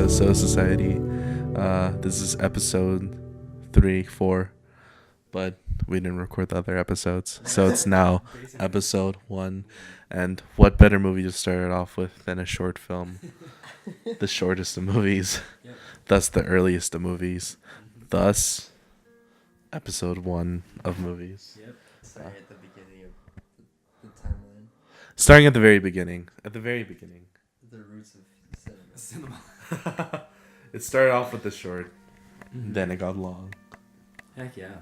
the Soul Society. This is episode 3, 4, but we didn't record the other episodes, so it's now episode 1. And what better movie to start it off with than a short film? The shortest of movies, thus the earliest of movies, thus episode 1 of movies. Yep. Starting at the beginning of the timeline. Starting at the very beginning. At the very beginning. The roots of cinema. It started off with the short, then it got long. Heck yeah.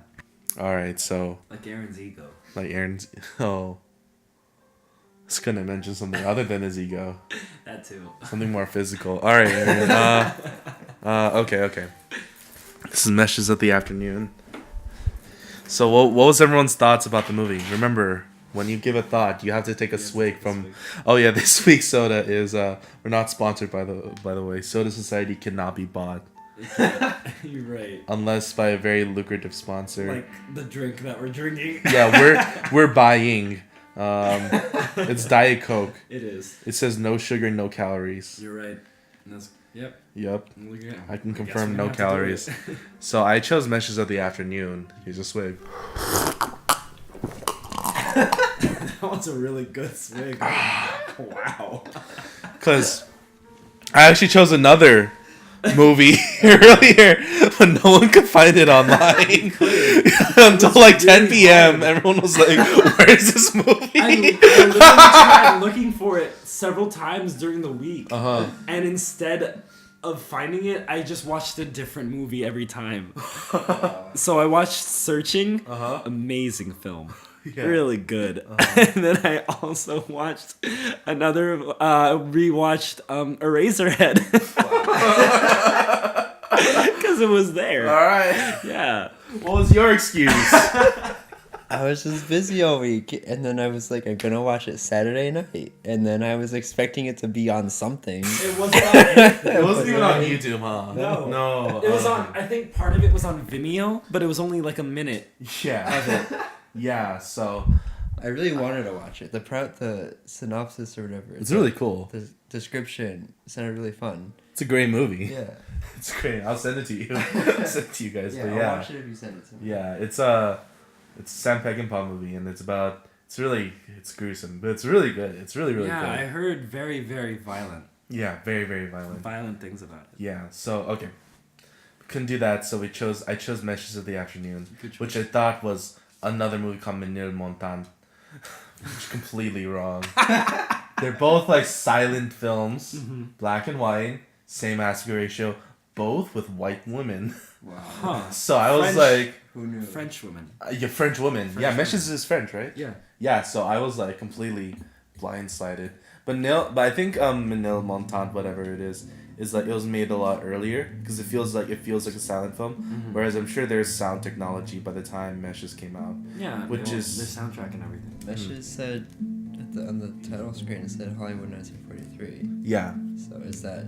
Alright, so... Like Aron's ego. Like Aaron's... Oh. I was gonna mention something other than his ego. That too. Something more physical. Alright, Aaron. Okay. This is Meshes of the Afternoon. So what was everyone's thoughts about the movie? Remember, when you give a thought, you have to take a swig from... Oh yeah, this week's soda is... we're not sponsored by the way. Soda Society cannot be bought. You're right. Unless by a very lucrative sponsor. Like the drink that we're drinking. Yeah, we're buying. It's Diet Coke. It is. It says no sugar, no calories. You're right. And that's... Yep. Yep. I can confirm we're no gonna have to calories. So I chose Meshes of the Afternoon. Here's a swig. That was a really good swig. Wow. Because I actually chose another movie earlier, but no one could find it online. Until like 10 p.m. Everyone was like, where is this movie? I literally tried looking for it several times during the week. And instead of finding it, I just watched a different movie every time. So I watched Searching. Amazing film. Yeah. Really good. And then I also watched another, rewatched Eraserhead. Because it was there. Alright. Yeah. What was your excuse? I was just busy all week, and then I was like, I'm gonna watch it Saturday night, and then I was expecting it to be on something. It wasn't on anything. It wasn't even on YouTube, huh? No. It was on, I think part of it was on Vimeo, but it was only like a minute. Yeah. Yeah, so... I really wanted to watch it. The synopsis or whatever. It's really cool. The description sounded really fun. It's a great movie. Yeah. It's great. I'll send it to you. I'll send it to you guys. Yeah, but I'll yeah. watch it if you send it to me. Yeah, it's a Sam Peckinpah movie, and it's gruesome, but it's really good. It's really good. Yeah, I heard very, very violent. Yeah, very, very violent. Violent things about it. Yeah, so, okay. Couldn't do that, so I chose Meshes of the Afternoon, Good choice. which I thought was another movie called Menil Montan. Which is completely wrong. They're both like silent films, black and white, same aspect ratio, both with white women. Wow. Huh. So I was French- like... Who knew? French woman. Yeah, French woman. French yeah, woman. Meshes is French, right? Yeah. Yeah, so I was like completely blindsided. But I think Menil Montant, whatever it is like it was made a lot earlier because it feels like a silent film. Whereas I'm sure there's sound technology by the time Meshes came out. Yeah. Which is- their soundtrack and everything. Meshes said on the title screen it said Hollywood 1943. Yeah, So is that?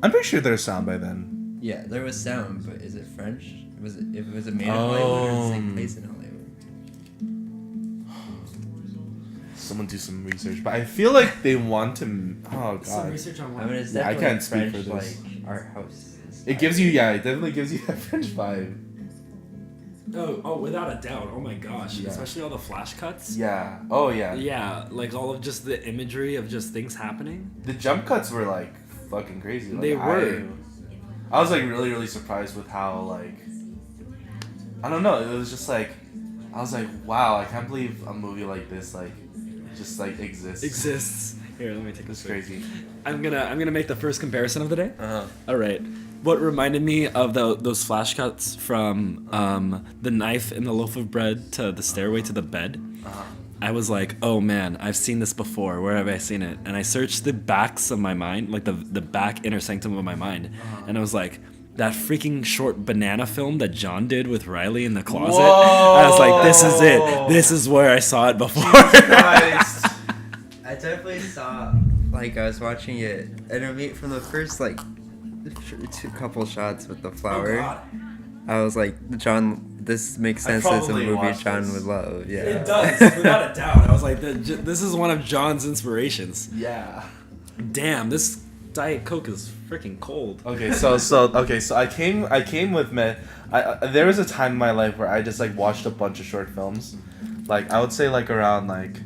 I'm pretty sure there's sound by then. Yeah, there was sound, but is it French? Was it made in Hollywood or does it take place in Hollywood? Someone do some research, but I feel like they want to. Oh Some god, research on I what? mean, it's Yeah, I definitely can't speak French, for this. like art house. it gives you. Yeah, it definitely gives you that French vibe. Oh, without a doubt. Oh my gosh. Yeah. Especially all the flash cuts. Yeah. Oh yeah. Yeah, like all of just the imagery of just things happening. The jump cuts were like fucking crazy. Like, They were. I was like really, really surprised with how like I don't know. It was just like I was like, wow, I can't believe a movie like this like just like exists. Here, let me take It's this. crazy. I'm gonna make the first comparison of the day. Uh-huh. All right. What reminded me of those flash cuts from the knife in the loaf of bread to the stairway to the bed? I was like, oh man, I've seen this before. Where have I seen it? And I searched the backs of my mind, like the back inner sanctum of my mind, and I was like, that freaking short banana film that John did with Riley in the closet. Whoa! I was like, this is it. This is where I saw it before. Christ. I definitely saw, like, I was watching it, and I mean, from the first, like, couple shots with the flower, Oh, God. I was like, John, this makes I sense as a probably movie watched John this. would love. Yeah. It does, without a doubt. I was like, this is one of John's inspirations. Yeah. Damn, this Diet Coke is freaking cold. Okay, so I came with me. There was a time in my life where I just like watched a bunch of short films, like I would say like around like,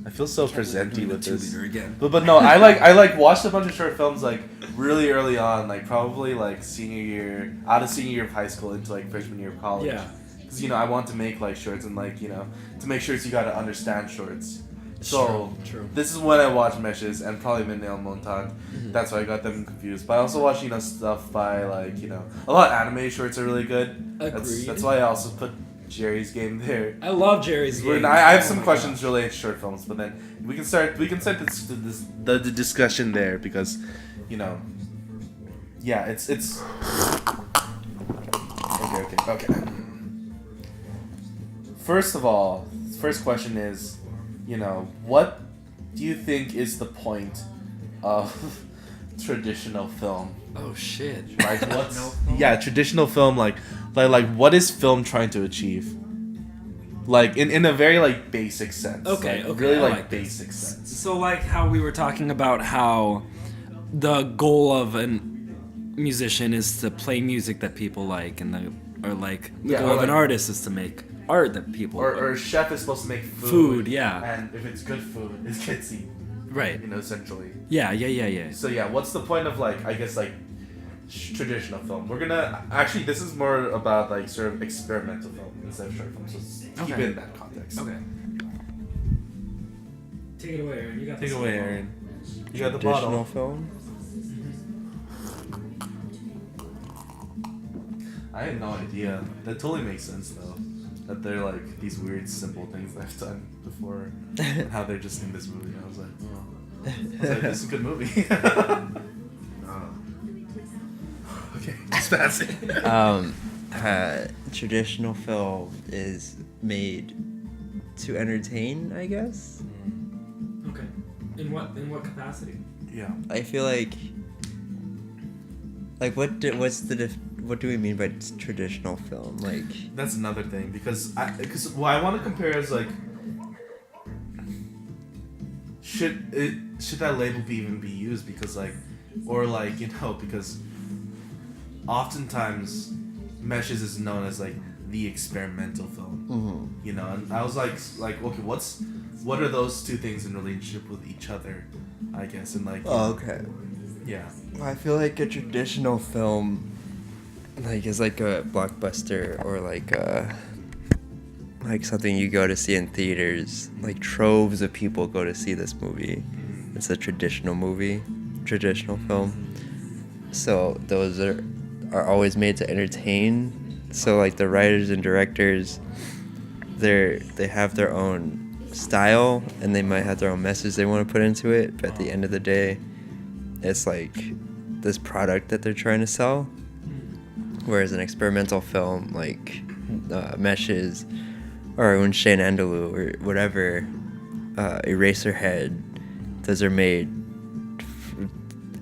I feel so presenty with this. Again. But no, I watched a bunch of short films like really early on, like probably like out of senior year of high school into like freshman year of college. Yeah. Because I want to make like shorts and like to make shorts you gotta understand shorts. So True. this is when I watched Meshes and probably Midnight on Montauk. That's why I got them confused. But I also watch stuff by like a lot of anime shorts are really good. Agreed. That's why I also put Jerry's Game there. I love Jerry's Game. I have some questions related to short films, but then we can start the discussion there because yeah, it's okay. First of all, first question is, what do you think is the point of traditional film? Oh shit. Like traditional film, like what is film trying to achieve? Like in a very like basic sense. Okay, Really I like this. basic sense. So like how we were talking about how the goal of a musician is to play music that people like, and the goal of an artist is to make art that people or a chef is supposed to make food, yeah. And if it's good food, it gets eaten. Right. Essentially. Yeah. So yeah, what's the point of like, I guess like traditional film? We're gonna actually, this is more about like sort of experimental film instead of short film. So keep it in that context. Okay. Take it away, Aaron. You got Take it away, Aaron. You got the Traditional bottle. film. I had no idea. That totally makes sense though. That they're like these weird simple things that I've done before. And how they're just in this movie. I was like, oh. This is a good movie. Okay, just passing. Traditional film is made to entertain, I guess. Okay. In what capacity? Yeah. I feel like what do we mean by traditional film? Like, that's another thing because what I want to compare is like, should that label even be used? Because like, or like because oftentimes Meshes is known as like the experimental film. And I was like okay, what are those two things in relationship with each other? I guess and like. oh, okay. Yeah. I feel like a traditional film, like, is like a blockbuster or like something you go to see in theaters. Like troves of people go to see this movie. It's a traditional film. So those are always made to entertain. So like the writers and directors, they have their own style and they might have their own message they want to put into it. But at the end of the day, it's like this product that they're trying to sell. Whereas an experimental film like Meshes or Unshain Andalou or whatever, Eraserhead, those are made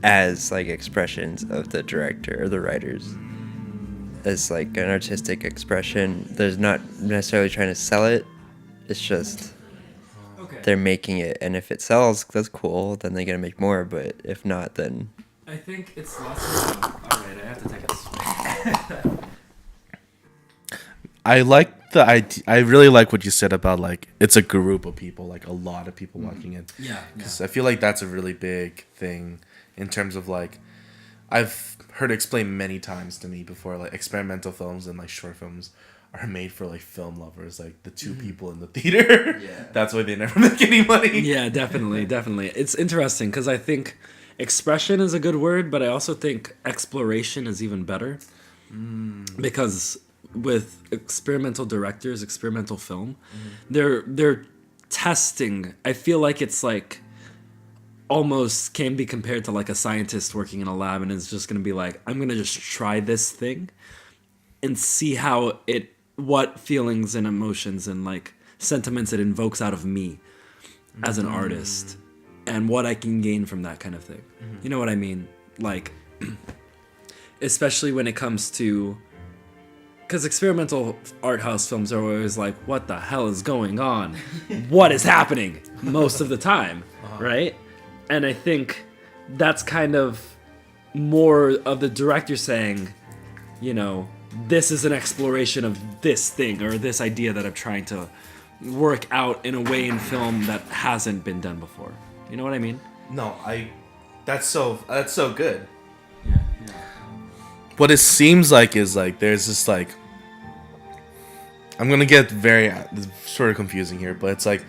as like expressions of the director or the writers. As like an artistic expression. There's not necessarily trying to sell it. It's just they're making it, and if it sells, that's cool. Then they're gonna make more. But if not, then I think it's less. All right, I have to take a swig. I like the idea. I really like what you said about like it's a group of people, like a lot of people watching it. Yeah. Because I feel like that's a really big thing in terms of like I've heard it explained many times to me before. Like experimental films and like short films are made for like film lovers, like the two people in the theater. Yeah. That's why they never make any money. Yeah, definitely. It's interesting because I think expression is a good word, but I also think exploration is even better. Because with experimental directors, experimental film, they're testing. I feel like it's like almost can be compared to like a scientist working in a lab and is just going to be like, I'm going to just try this thing and see what feelings and emotions and like sentiments it invokes out of me as an artist and what I can gain from that kind of thing. You know what I mean? Like, especially when it comes to, because experimental art house films are always like, what the hell is going on? What is happening? Most of the time, right? And I think that's kind of more of the director saying, you know, this is an exploration of this thing or this idea that I'm trying to work out in a way in film that hasn't been done before. You know what I mean? No, that's so good. Yeah. What it seems like is like there's this like, I'm gonna get very sort of confusing here, but it's like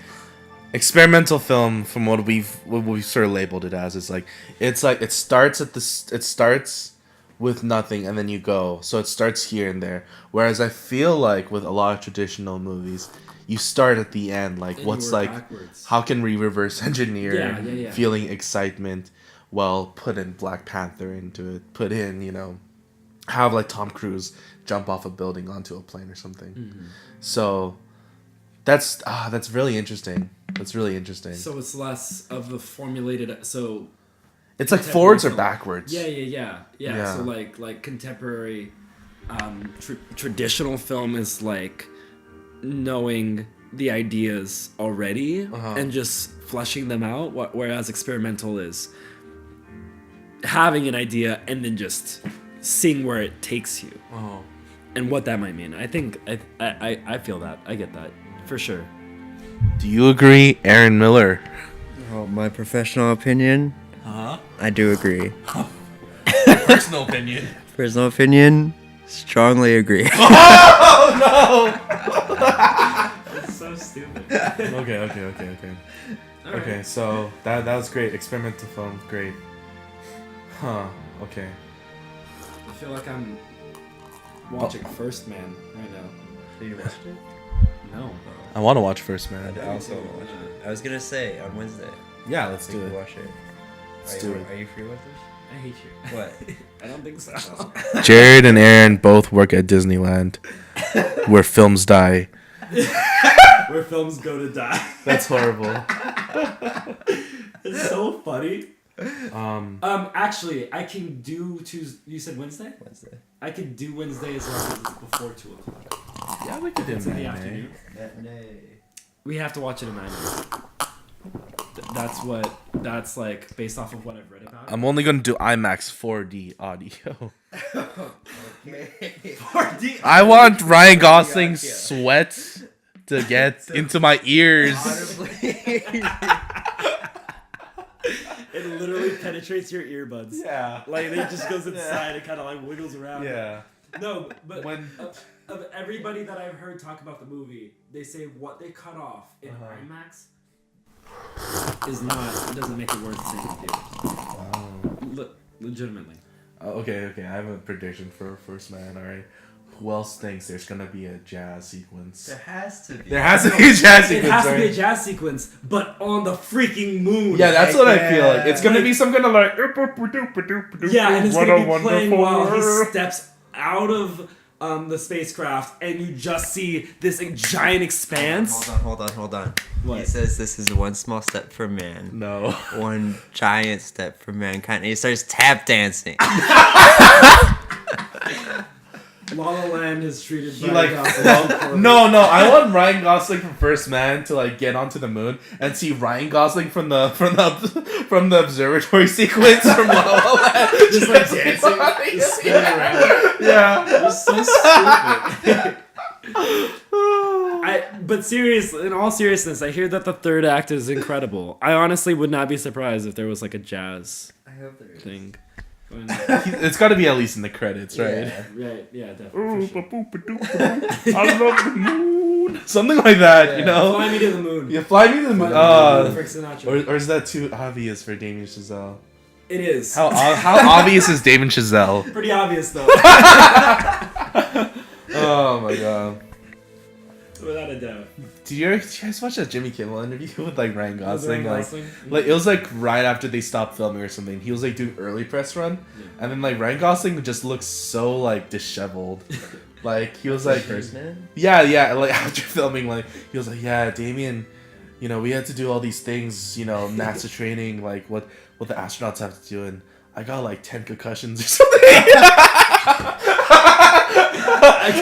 experimental film from what we've sort of labeled it as. It's like it starts with nothing and then you go. So it starts here and there. Whereas I feel like with a lot of traditional movies, you start at the end. Like and what's like backwards. How can we reverse engineer Yeah. feeling excitement? Well, put in Black Panther into it. Put in, you know, have like Tom Cruise jump off a building onto a plane or something. Mm-hmm. So that's really interesting. That's really interesting. So it's less of the formulated. So It's like forwards or backwards. Yeah. So like contemporary, traditional film is like knowing the ideas already and just fleshing them out. Whereas experimental is having an idea and then just seeing where it takes you and what that might mean. I think I feel that. I get that for sure. Do you agree, Aaron Miller? Oh, my professional opinion. I do agree. Personal opinion. Personal opinion, strongly agree. Oh That's so stupid. no! Okay. Okay, so that was great. Experimental film, great. Huh. Okay. I feel like I'm watching First Man right now. Have you watched it? No, I want to watch First Man. I also watch it. I was gonna say on Wednesday. Yeah, let's We do could it. watch it. Let's do it. Are you free with this? I hate you. What? I don't think so. Jared and Aaron both work at Disneyland, where films die. Where films go to die. That's horrible. It's so funny. Actually, I can do Tuesday. You said Wednesday? Wednesday. I could do Wednesday as long as it's before 2:00. Yeah, we could do It's in the matinee. afternoon. Matinee. We have to watch it at 9. That's like based off of what I've read about it. I'm only gonna do IMAX 4D audio. Okay. 4D. I want Ryan Gosling's sweat to get into my ears. It literally penetrates your earbuds. Yeah. Like it just goes inside and kind of like wiggles around. Yeah. No, but When- of everybody that I've heard talk about the movie, they say what they cut off in IMAX doesn't make it worth seeing in theaters. Legitimately. Okay. I have a prediction for First Man. All right. Who else thinks there's gonna be a jazz sequence? There has to be. There has to be a jazz sequence. It has to be a right? jazz sequence, but on the freaking moon. Yeah, that's what I feel like. Yeah. It's gonna be some kind of like. Yeah, and it's gonna be What a playing while he wonderful- steps out of the spacecraft, and you just see this giant expanse. Hold on. What? He says this is one small step for man. No. One giant step for mankind. And he starts tap dancing. La La Land is treated He by like no. I want Ryan Gosling from First Man to like get onto the moon and see Ryan Gosling from the observatory sequence from La La Land just like dancing, just spinning around. Yeah. It's so stupid. But seriously, in all seriousness, I hear that the third act is incredible. I honestly would not be surprised if there was like a jazz I hope there is. thing. It's got to be at least in the credits, right? Yeah. Right, yeah, definitely. For sure. I love the moon. Something like that, you know. Fly me to the moon. Yeah, fly me to the moon. Frank Sinatra. Or is that too obvious for Damien Chazelle? It is. How obvious is Damien Chazelle? Pretty obvious though. Oh my god. Without a doubt. Did you guys watch that Jimmy Kimmel interview with like Ryan Gosling? Ryan Like, Gosling? like it was like right after they stopped filming or something. He was like doing early press run, and then like Ryan Gosling just looks so like disheveled. Like he was like, First Man? yeah. Like after filming, like he was like, yeah, Damien, you know, we had to do all these things, you know, NASA training, like what the astronauts have to do, and I got like 10 concussions or something.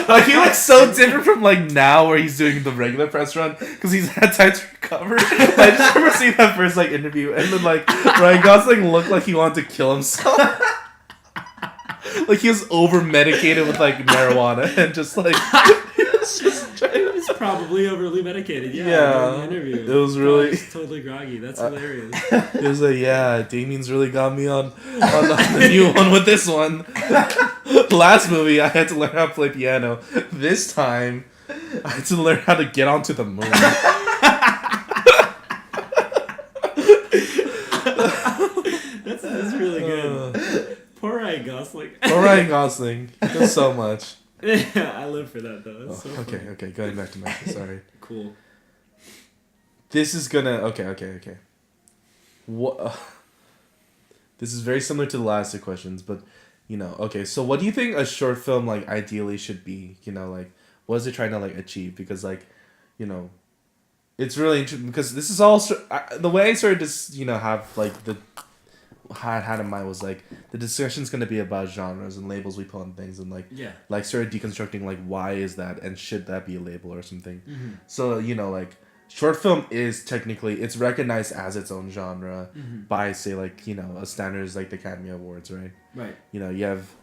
Like he looks so different from like now where he's doing the regular press run because he's had time to recover. I just remember seeing that first like interview and then like Ryan Gosling looked like he wanted to kill himself. Like he was over medicated with like marijuana and just like It was probably overly medicated. Yeah. During the interview. It was really totally groggy. That's hilarious. It was like, yeah, Damien's really got me on the new one with this one. Last movie, I had to learn how to play piano. This time, I had to learn how to get onto the moon. That's really good. Poor Ryan Gosling. Poor Ryan Gosling. He does so much. Yeah, I live for that though. That's so Okay, funny. okay, going back to Michael, sorry. Cool. This is gonna... Okay. What... this is very similar to the last two questions, but, you know, okay, so what do you think a short film, like, ideally should be? You know, like, what is it trying to, like, achieve? Because, like, you know, it's really interesting, because this is all... the way I started to, you know, have, like, the... I had in mind was like the discussion's gonna be about genres and labels we put on things and like like sort of deconstructing like why is that and should that be a label or something. So you know like short film is technically it's recognized as its own genre by say like you know a standard is like the Academy Awards, right? You know you have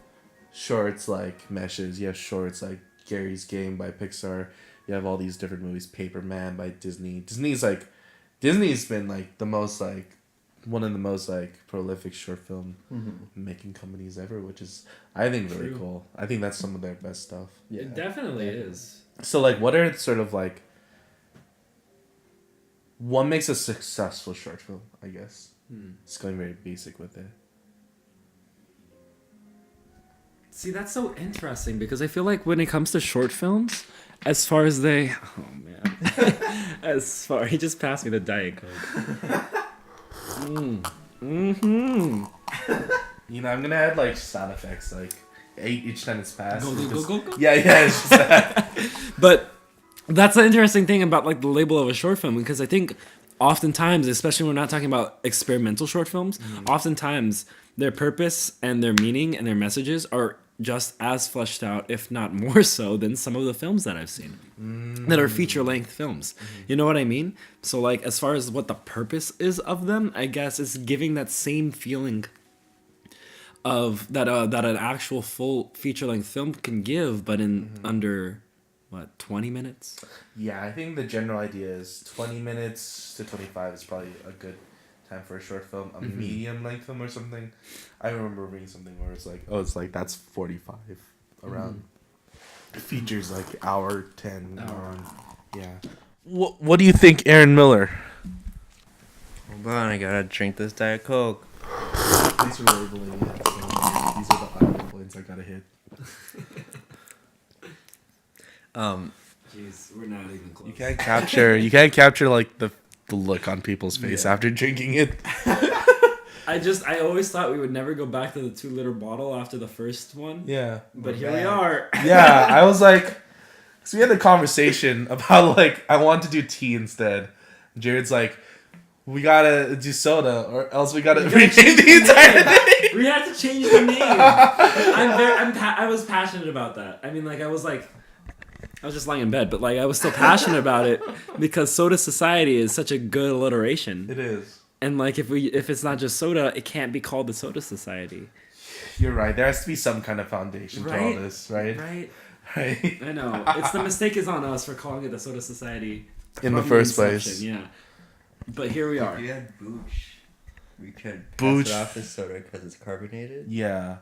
shorts like Meshes, you have shorts like Gary's Game by Pixar, you have all these different movies, Paper Man by Disney. Disney's been like the most like one of the most like prolific short film making companies ever, which is I think really cool. I think that's some of their best stuff. Yeah, it definitely is. So like what are sort of like what makes a successful short film, I guess? It's going very basic with it. See, that's so interesting because I feel like when it comes to short films, as far as they he just passed me the Diet Coke. You know, I'm gonna add like sound effects like each time it's passed. Go. Yeah, it's just that. But that's the interesting thing about like the label of a short film because I think oftentimes, especially when we're not talking about experimental short films, oftentimes their purpose and their meaning and their messages are just as fleshed out, if not more so, than some of the films that I've seen that are feature-length films. You know what I mean? So, like, as far as what the purpose is of them, I guess it's giving that same feeling of that an actual full feature-length film can give, but in under, 20 minutes? Yeah, I think the general idea is 20 minutes to 25 is probably a good time for a short film, a medium length film or something. I remember reading something where it's like that's 45 around. Features like hour 10 around. Yeah. What do you think, Aaron Miller? Hold on, I gotta drink this Diet Coke. These are labeling it. So these are the audio points I gotta hit. Jeez, we're not even close. You can't capture like the look on people's face after drinking it. I always thought we would never go back to the 2-liter bottle after the first one. Yeah. But here we are. Yeah, I was like, so we had a conversation about like, I want to do tea instead. Jared's like, we gotta do soda or else we gotta rename the entire thing. We had to change the name. I was passionate about that. I mean, like, I was just lying in bed, but like I was still passionate about it because Soda Society is such a good alliteration. It is. And like if it's not just soda, it can't be called the Soda Society. You're right. There has to be some kind of foundation to all this, right? Right. I know. It's the mistake is on us for calling it the Soda Society in the first place. Yeah. But here we are. If you had Booch, we could Booch. pass it off as soda because it's carbonated. Yeah.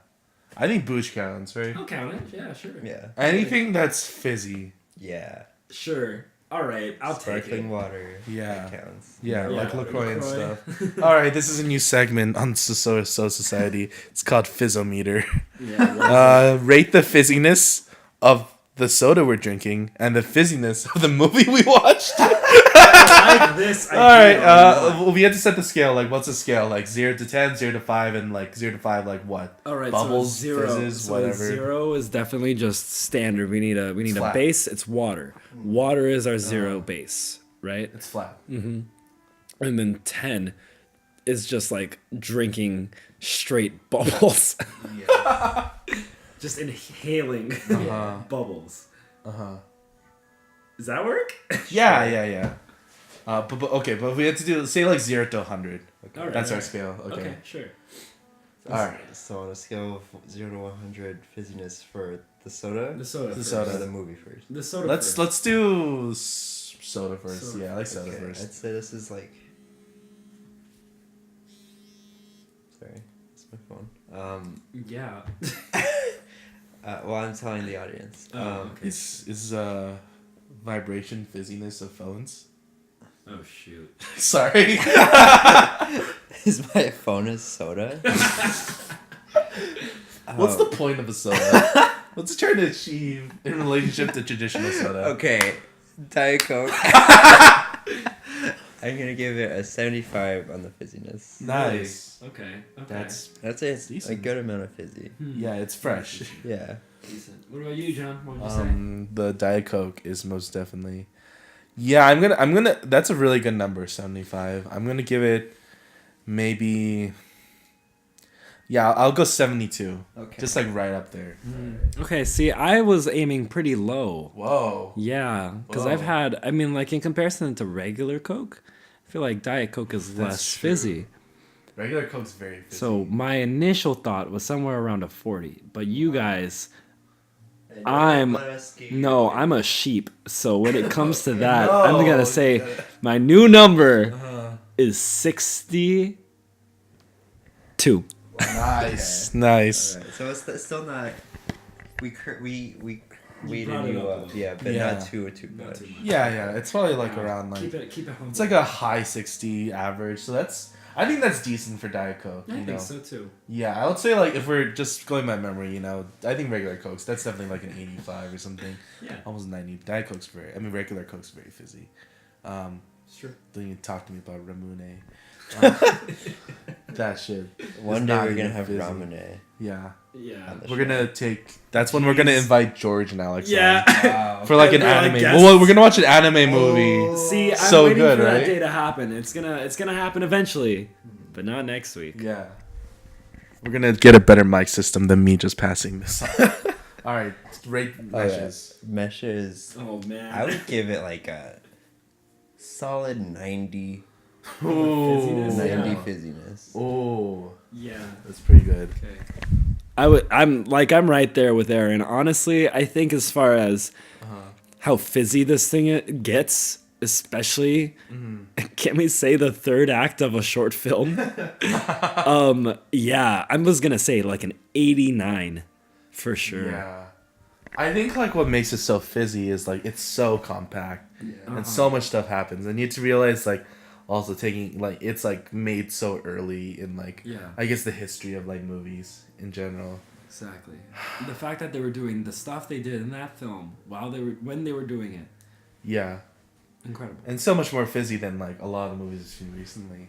I think Booch counts, right? I'll count it. Yeah, sure. Yeah. Anything that's fizzy. Yeah. Sure. All right. I'll take it. Sparkling water. Yeah. That counts. Yeah, like LaCroix and LaCroix. stuff. All right, this is a new segment on Soda Society. It's called Fizzometer. Yeah. Rate the fizziness of the soda we're drinking and the fizziness of the movie we watched. I like this. All right, well, we have to set the scale. Like, what's the scale? Like 0 to 10, 0 to 5, and like 0 to 5, like what? All right, Bubbles, so 0, fizzes, whatever. 0 is definitely just standard. We need a Flat. base. It's water. Water is our 0 base, right? It's flat. And then 10 is just like drinking straight bubbles. Yeah. Just inhaling bubbles. Does that work? Yeah. But we have to do say like 0 to 100. All right, That's all our right. scale. Okay. Sure. All right. So on a scale of 0 to 100 fizziness for the soda. The soda. The first. soda. Or the movie first. The soda. Let's do soda first. Soda Yeah, I like soda Okay, first. I'd say this is like. Sorry, it's my phone. Yeah. Well, I'm telling the audience. Okay. Is vibration fizziness of phones? Oh shoot. Sorry. Is my phone a soda? What's the point of a soda? What's it trying to achieve in relationship to traditional soda? Okay, Diet Coke. I'm gonna give it a 75 on the fizziness. Nice. Okay. That's I'd say it's a Decent. good amount of fizzy. yeah, it's fresh. Yeah. Decent. What about you, John? What would you say? The Diet Coke is most definitely. Yeah, I'm gonna. That's a really good number, 75. I'm gonna give it maybe. Yeah, I'll go 72. Okay. Just like right up there. Okay, see, I was aiming pretty low. Whoa. Yeah, because Whoa. I've had, I mean, like in comparison to regular Coke, I feel like Diet Coke is That's less true. fizzy. Regular Coke's very fizzy. So my initial thought was somewhere around a 40, but you guys, I'm a sheep. So when it comes to that, I'm No, gonna say you gotta- my new number is 62. Nice. Nice. Alright, so it's still not. We weighted brought it you up up, a yeah, but Yeah. not too Not much. too much. Yeah. It's probably like around like. Keep it humble. It's like a high 60 average. So I think that's decent for Diet Coke. I You think know. so too. Yeah, I would say like if we're just going by memory, you know, I think regular Coke's that's definitely like an 85 or something. Yeah, Almost 90. Diet Coke's regular Coke's very fizzy. sure. Don't even talk to me about Ramune. That shit. One is day not we're gonna even have fizzy. ramen. Yeah. Yeah. On the We're gonna that's when we're gonna invite George and Alex Yeah. Wow. on for like an They're like anime. guests. Well, we're gonna watch an anime movie. Oh. See, I'm So waiting good, for right? that day to happen. It's gonna happen eventually, but not next week. Yeah. We're gonna get a better mic system than me just passing this on. Alright, rate meshes. Meshes. Oh man. I would give it like a solid 90. Ooh. 90 Yeah. fizziness. Oh, Yeah. that's pretty good. Okay. I'm right there with Aaron. Honestly, I think as far as how fizzy this thing gets, especially, can we say the third act of a short film? Yeah, I was gonna say like an 89 for sure. Yeah. I think like what makes it so fizzy is like it's so compact and so much stuff happens, and you have to realize like also taking like it's like made so early in like Yeah. I guess the history of like movies in general. Exactly. The fact that they were doing the stuff they did in that film when they were doing it, Yeah, incredible. and so much more fizzy than like a lot of movies we've seen recently.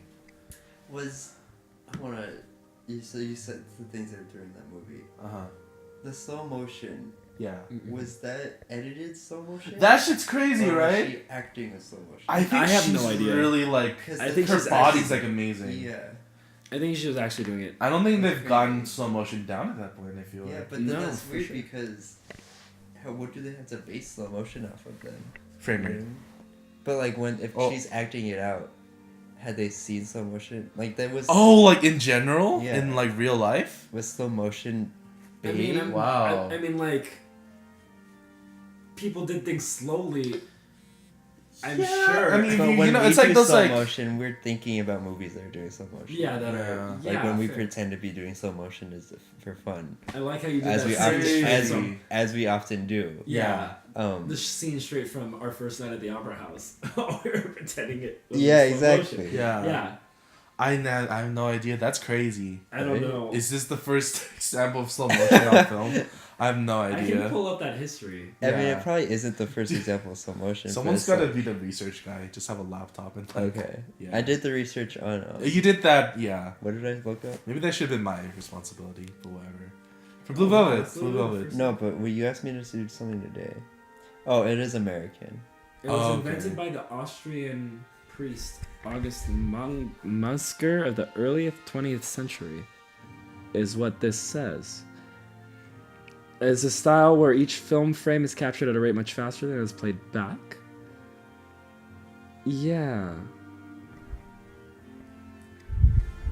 You said the things that were during that movie. Uh-huh. The slow motion, Yeah. was that edited slow motion? That shit's crazy, Or was right? she acting a slow motion? I think I have she's no idea. really like I think her she's body's actually- like amazing. Yeah. I think she was actually doing it. I don't think they've Okay. gotten slow motion down at that point. I feel Yeah, like but then No, that's for weird sure. because what do they have to base slow motion off of then? frame rate. But like if Oh. she's acting it out, had they seen slow motion? Like that was Oh, like in general, Yeah. in like real life. was slow motion. I mean, big? Wow. I mean, like, people did things slowly. I'm Yeah, sure. I mean, But you when know, we it's like do those slow like motion, we're thinking about movies that are doing slow motion. yeah, that Yeah. are. Like Yeah, when we fair. pretend to be doing slow motion is for fun, I like how you did as that we scene often- straight as from- as we often do. Yeah. Um, The scene straight from our first night at the Opera House. We were pretending it. Was Yeah, in slow exactly. motion. Yeah. Yeah. I have no idea. That's crazy. I don't know. Is this the first example of slow motion on film? I have no I can idea. pull up that history. I mean, Yeah. it probably isn't the first example of slow motion. but Someone's it's got to like- be the research guy. Just have a laptop and like, Okay. Yeah. I did the research on. You did that, yeah. What did I look up? Maybe that should have been my responsibility, but whatever. For Blue Velvet, Blue Blue Velvet. Velvet. No, but you asked me to do something today. Oh, it is American. It was Oh, okay. invented by the Austrian priest August Musker of the early 20th century, is what this says. It's a style where each film frame is captured at a rate much faster than it is played back. Yeah.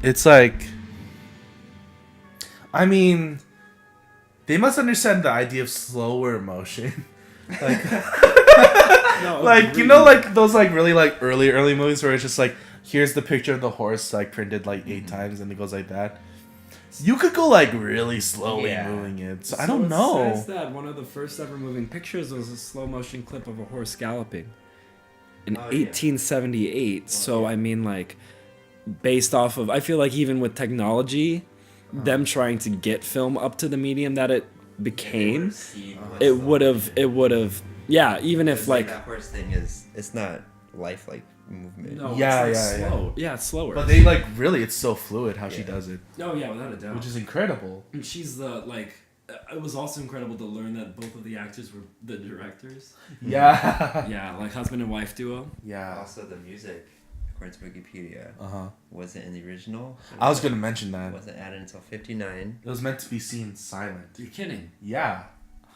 It's like, I mean, they must understand the idea of slower motion. Like, No, like, you know, like those like really like early movies where it's just like, here's the picture of the horse like printed like 8 times and it goes like that. You could go like really slowly moving it. So I don't know. It says that one of the first ever moving pictures was a slow motion clip of a horse galloping in 1878. So I mean, like, based off of, I feel like even with technology, them trying to get film up to the medium that it became, it would have, yeah. Even if like that horse thing is, it's not lifelike movement. no, Yeah, it's yeah, slow. Yeah, it's slower. But they like really, it's so fluid how she does it, Oh yeah, without a doubt. which is incredible. And she's the like. It was also incredible to learn that both of the actors were the directors. Yeah. Yeah, like husband and wife duo. Yeah. Also, the music, according to Wikipedia, Uh-huh. wasn't in the original. I was gonna mention It that. wasn't added until 59, It was meant to be seen silent. You're kidding? Yeah.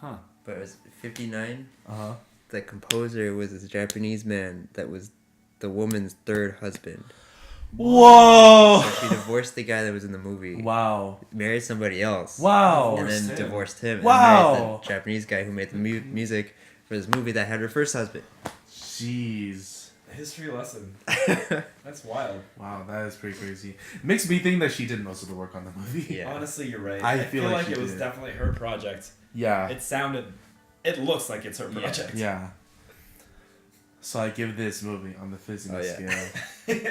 Huh? but it was 59. Uh-huh. The composer was this Japanese man that was the woman's third husband. Whoa! So she divorced the guy that was in the movie, Wow. married somebody else, Wow. and then Divorced him. divorced him, Wow. and married the Japanese guy who made the music for this movie that had her first husband. Jeez. History lesson. That's wild. Wow, that is pretty crazy. Makes me think that she did most of the work on the movie. Yeah. Honestly, you're right. I feel like it she was did. definitely her project. Yeah. It looks like it's her project. Yeah. So I give this movie on the Fizziness scale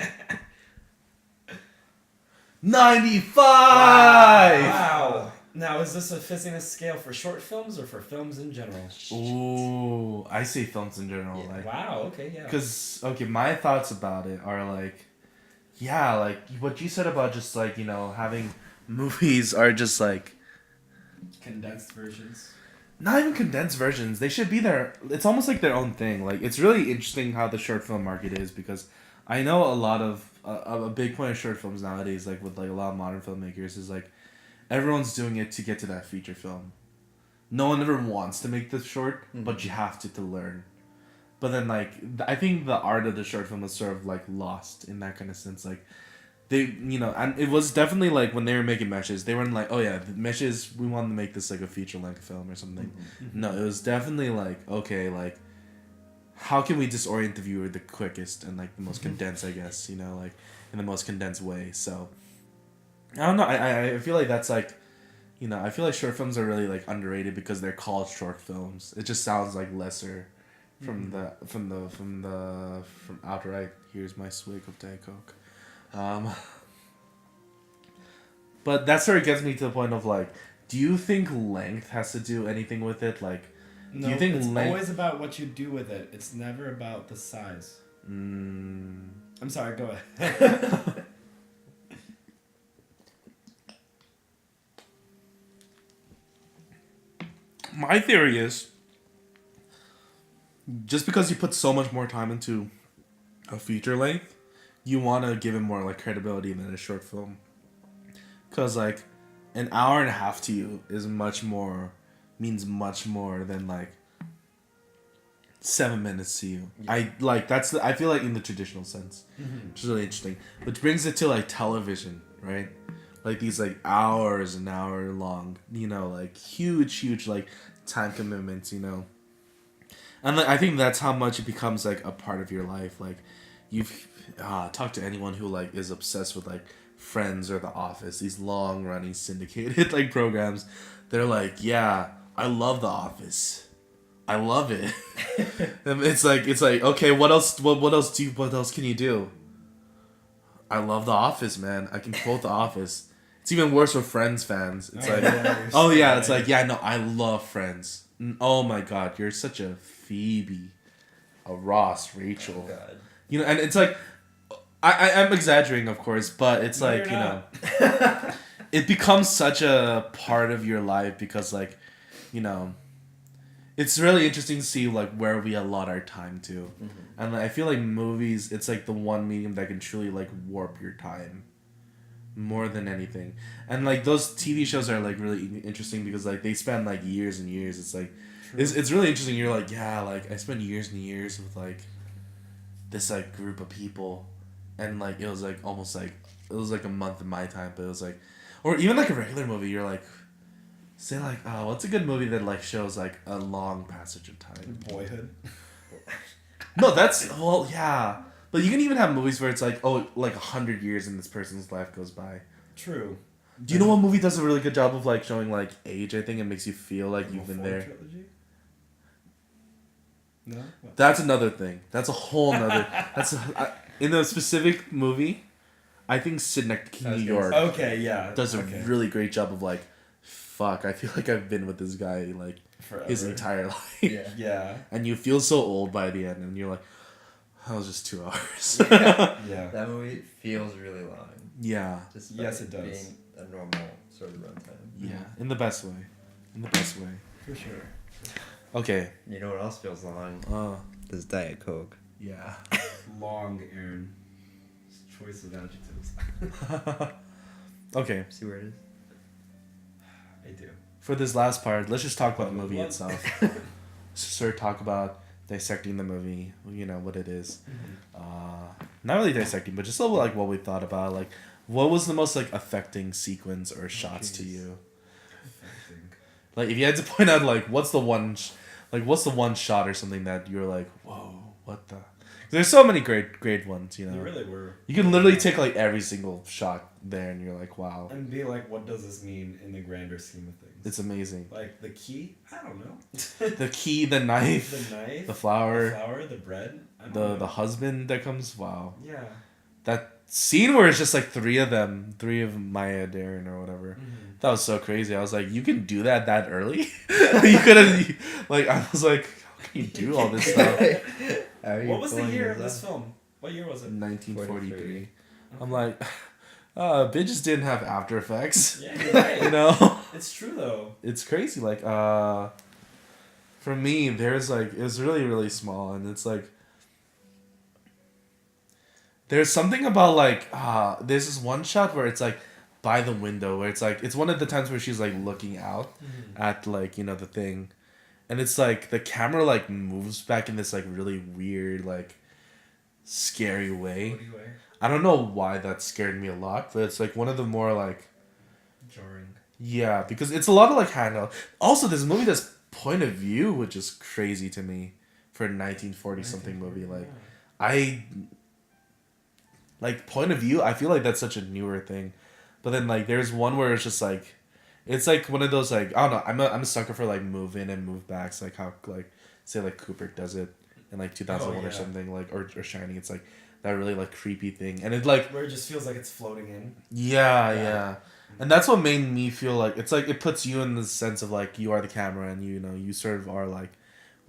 95! Wow. Now, is this a fizziness scale for short films or for films in general? Ooh, I say films in general. Yeah. Like, Wow. Okay. Yeah. because, okay, my thoughts about it are like, yeah, like what you said about just like, you know, having movies are just like, Condensed versions. not even condensed versions. They should be their. It's almost like their own thing. Like it's really interesting how the short film market is because I know a lot of a big point of short films nowadays, like with like a lot of modern filmmakers, is like everyone's doing it to get to that feature film. No one ever wants to make this short, but you have to learn. But then like I think the art of the short film is sort of like lost in that kind of sense. Like they, you know, and it was definitely like when they were making Meshes, they weren't like, oh yeah, the Meshes, we want to make this like a feature length film or something. No, it was definitely like, okay, like, how can we disorient the viewer the quickest and like the most condensed, I guess, you know, like in the most condensed way. So I don't know. I feel like that's like, you know, I feel like short films are really like underrated because they're called short films. It just sounds like lesser from outright. Here's my swig of Diet Coke. But that sort of gets me to the point of like, do you think length has to do anything with it? Like, No, do you think it's length? always about what you do with it. It's never about the size. I'm sorry. Go ahead. My theory is, just because you put so much more time into a feature length, you want to give it more like credibility than a short film. Cause like, an hour and a half to you is means much more than like 7 minutes to you. Yeah. I feel like in the traditional sense, which is really interesting. Which brings it to like television, right? Like these like hours and hour long, you know, like huge like time commitments, you know. And like, I think that's how much it becomes like a part of your life. Like you've talked to anyone who like is obsessed with like Friends or The Office, these long running syndicated like programs. They're like, yeah, I love The Office. I love it. And it's like okay, what else can you do? I love The Office, man. I can quote The Office. It's even worse with Friends fans. It's it's like, yeah, no, I love Friends. Oh my god, you're such a Phoebe, a Ross, Rachel. Oh god. You know, and it's like, I'm exaggerating, of course, but it's like, you know, it becomes such a part of your life because, like, you know, it's really interesting to see like where we allot our time to, and like, I feel like movies, it's like the one medium that can truly like warp your time more than anything. And like those TV shows are like really interesting because like they spend like years and years. It's like it's really interesting. You're like, yeah, like I spent years and years with like this like group of people, and like it was like almost like it was like a month in my time, but it was like, or even like a regular movie, you're like, say like, what's a good movie that like shows like a long passage of time? Boyhood. No, that's well, yeah, but you can even have movies where it's like, oh, like 100 years in this person's life goes by. True. Do you know what movie does a really good job of like showing like age? I think it makes you feel like you've been there. Trilogy? No. What? That's another thing. That's a whole nother. In a specific movie, I think Synecdoche, New York, Okay, yeah. does a really great job of like, fuck. I feel like I've been with this guy like Forever. his entire life. Yeah. And you feel so old by the end, and you're like, that was just 2 hours. Yeah. That movie feels really long. Yeah. Just Yes, it does. Being a normal sort of runtime. Yeah. In the best way. For sure. Okay. You know what else feels long? This Diet Coke. Yeah. Long, Aaron. Choice of adjectives. Okay. See where it is? I do. For this last part, let's just talk about the movie What? itself. Sort of talk about dissecting the movie, you know, what it is. Not really dissecting, but just a little like what we thought about, like what was the most like affecting sequence or shots to you? Like if you had to point out like what's the one shot or something that you're like, whoa, what the? There's so many great ones, you know. You really were. You can literally take like every single shot there, and you're like, wow, And be like, what does this mean in the grander scheme of things? it's amazing. Like the key? I don't know. The key, the knife, The knife. the flower, The bread. I don't the know. the husband that comes. Wow, Yeah. that scene where it's just like three of Maya, Deren, or whatever. That was so crazy. I was like, you can do that early? You could have, like, I was like, how can you do all this stuff? What was the year of this film? What year was it? 1943. I'm like, bitches didn't have After Effects. Yeah, you're right. You know? It's true though. It's crazy. Like, for me, there's like, it was really, really small. And it's like, there's something about like, there's this one shot where it's like, by the window, where it's like, it's one of the times where she's like looking out at like, you know, the thing. And it's like, the camera like moves back in this like really weird, like, scary way. I don't know why that scared me a lot, but it's like one of the more like Jarring. yeah, because it's a lot of like handheld. Also, this movie does point of view, which is crazy to me for a 1940 something movie. Like I like point of view. I feel like that's such a newer thing, but then like there's one where it's just like it's like one of those like I don't know. I'm a sucker for like move in and move backs, like how like say like Kubrick does it in like 2001 or something, like or Shining. It's like that really like creepy thing, and it like Where it just feels like it's floating in. yeah. And that's what made me feel like it's like it puts you in the sense of like you are the camera, and you know you sort of are like,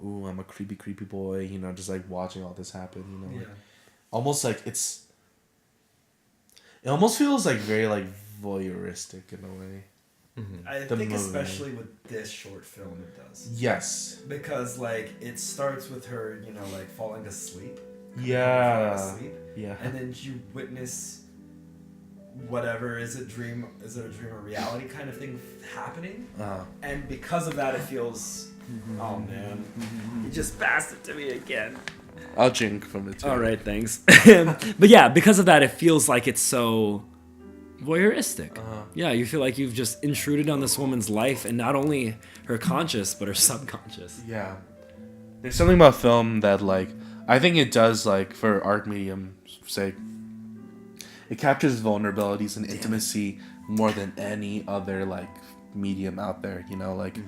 ooh, I'm a creepy boy, you know, just like watching all this happen, you know, like, almost like it almost feels like very like voyeuristic in a way. I think especially with this short film it does. Yes. Because like it starts with her, you know, like falling asleep. Yeah. Falling asleep. Yeah. And then you witness whatever is it a dream or reality kind of thing happening. And because of that it feels oh man. You just passed it to me again. I'll drink from it too. All right, thanks. But yeah, because of that, it feels like it's so voyeuristic. Yeah, you feel like you've just intruded on this woman's life, and not only her conscious, but her subconscious. Yeah. There's something about film that, like, I think it does, like, for art medium's sake, it captures vulnerabilities and intimacy more than any other, like, medium out there, you know? Like,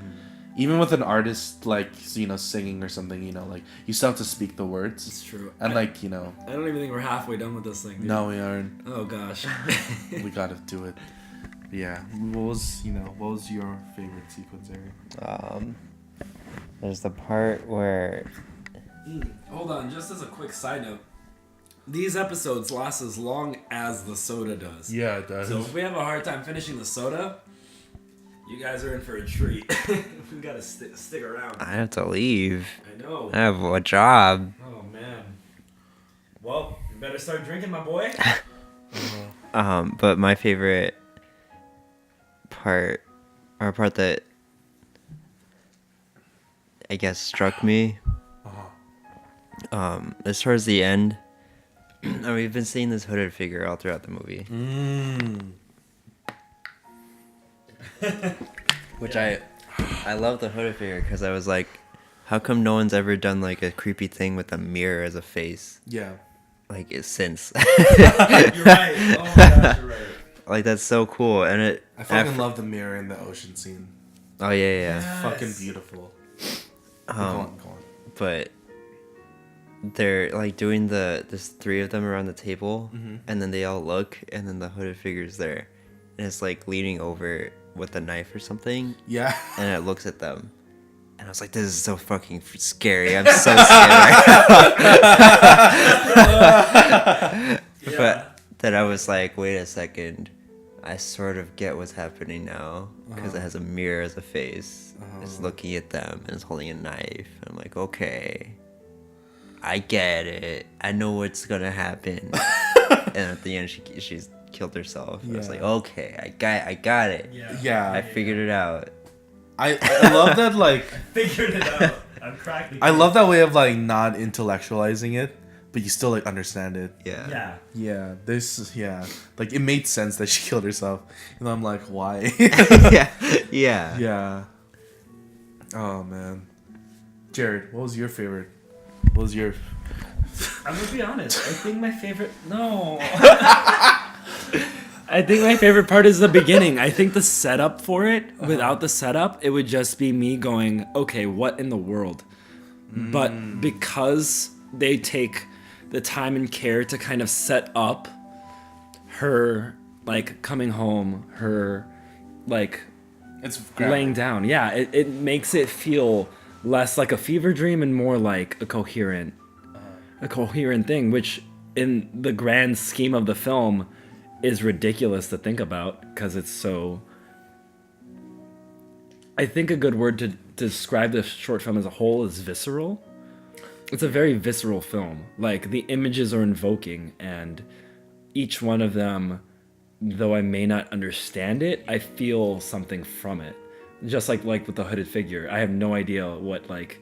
even with an artist, like, you know, singing or something, you know, like, you still have to speak the words. It's true. And, like, you know... I don't even think we're halfway done with this thing, dude. No, we aren't. Oh, gosh. We gotta do it. Yeah. What was your favorite sequence, Aaron? There's the part where Hold on, just as a quick side note. These episodes last as long as the soda does. Yeah, it does. So if we have a hard time finishing the soda, you guys are in for a treat. We gotta stick around. I have to leave. I know. I have a job. Oh, man. Well, you better start drinking, my boy. But my favorite part, or a part that I guess struck me, as towards the end, and we've been seeing this hooded figure all throughout the movie. Which I love the hooded figure because I was like, how come no one's ever done like a creepy thing with a mirror as a face? Yeah. Like it's since. You're right. Oh my gosh, you're right. Like that's so cool, and it. I fucking love the mirror in the ocean scene. Oh yeah. It's fucking beautiful. Go on. But they're like doing there's 3 of them around the table, and then they all look, and then the hooded figure's there, and it's like leaning over with a knife or something. Yeah. And it looks at them, and I was like, "This is so fucking scary. I'm so scared." Yeah. But then I was like, "Wait a second. I sort of get what's happening now because it has a mirror as a face. It's looking at them and it's holding a knife. I'm like, okay, I get it. I know what's gonna happen." And at the end, she's killed herself. I was like, okay, I got it. Yeah. I figured it out. I love that, like... Figured it out. I'm cracking. I love that way of, like, not intellectualizing it, but you still, like, understand it. Yeah. Yeah. Like, it made sense that she killed herself. And I'm like, why? Yeah. Yeah. Oh, man. Jared, what was your favorite? I'm gonna be honest. I think my favorite. No. I think my favorite part is the beginning. I think the setup for it. Without the setup, it would just be me going, "Okay, what in the world?" But because they take the time and care to kind of set up her like coming home, her like It's laying down. Yeah, it makes it feel less like a fever dream and more like a coherent thing, which in the grand scheme of the film is ridiculous to think about because it's so... I think a good word to describe the short film as a whole is visceral. It's a very visceral film. Like, the images are invoking, and each one of them, though I may not understand it, I feel something from it. Just like with the hooded figure. I have no idea what, like...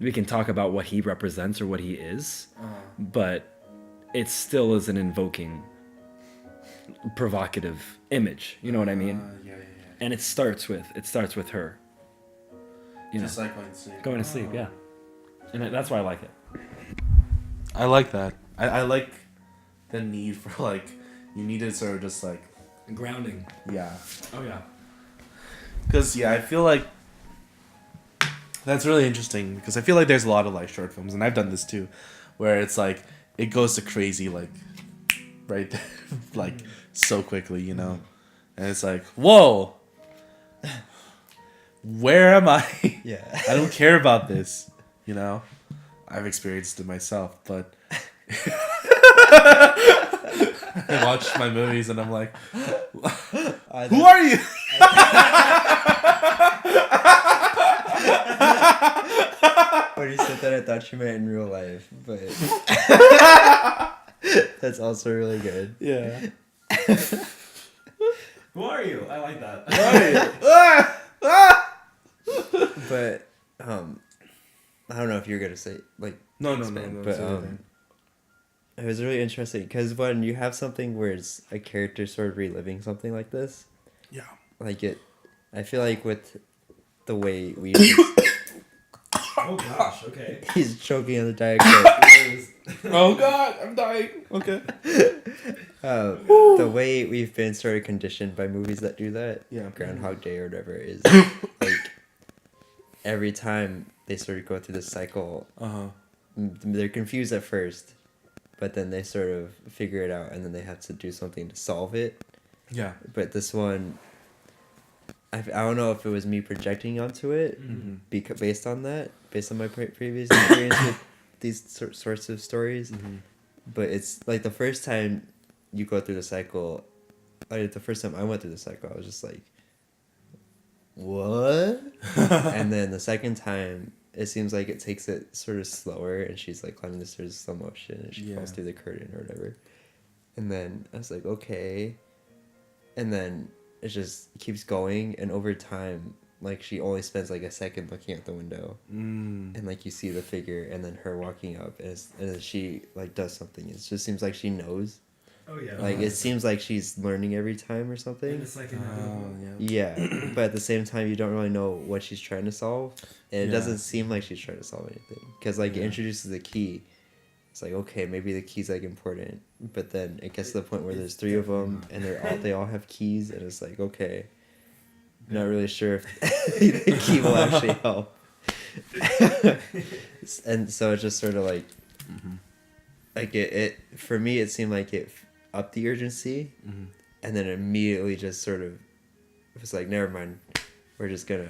We can talk about what he represents or what he is, but it still is an invoking, provocative image. You know what I mean? Yeah. And it starts with her. You Just know, like going to sleep. going to sleep, yeah. And that's why I like it. I like that. I like the need for, like, you need to sort of just, like... Grounding. Yeah. Oh, yeah. Because, I feel like that's really interesting because I feel like there's a lot of, like, short films, and I've done this too, where it's, like, it goes to crazy, like, right there, like, so quickly, you know? And it's like, whoa! Where am I? Yeah. I don't care about this, you know? I've experienced it myself, but... I watch my movies and I'm like, who are you? When you said that, I thought you meant in real life, but that's also really good. Yeah. Who are you? I like that. But I don't know if you're gonna say like No. but it was really interesting because when you have something where it's a character sort of reliving something like this, Yeah. like it, I feel like with the way we Oh gosh. Okay. he's choking on the Diet Coke. Oh God, I'm dying. Okay. The way we've been sort of conditioned by movies that do that, Yeah. Groundhog Day or whatever, is like every time they sort of go through this cycle, they're confused at first, but then they sort of figure it out, and then they have to do something to solve it. Yeah. But this one, I don't know if it was me projecting onto it, based on my previous experience with these sorts of stories. But it's like the first time you go through the cycle, the first time I went through the cycle, I was just like, what? And then the second time, it seems like it takes it sort of slower, and she's like climbing the stairs in slow motion, and she falls through the curtain or whatever. And then I was like, okay. And then it just keeps going, and over time, like she only spends like a second looking out the window, and like you see the figure and then her walking up, and then she like does something. It just seems like she knows. Oh yeah. Like it seems like she's learning every time or something. And it's like Yeah, but at the same time, you don't really know what she's trying to solve, and it doesn't seem like she's trying to solve anything because like it introduces the key. It's like, okay, maybe the key's like important, but then it gets to the point where there's 3 of them and they all have keys, and it's like, okay, I'm not really sure if the key will actually help. And so it's just sort of like, like it for me, it seemed like it upped the urgency, and then immediately just sort of was like, never mind, we're just gonna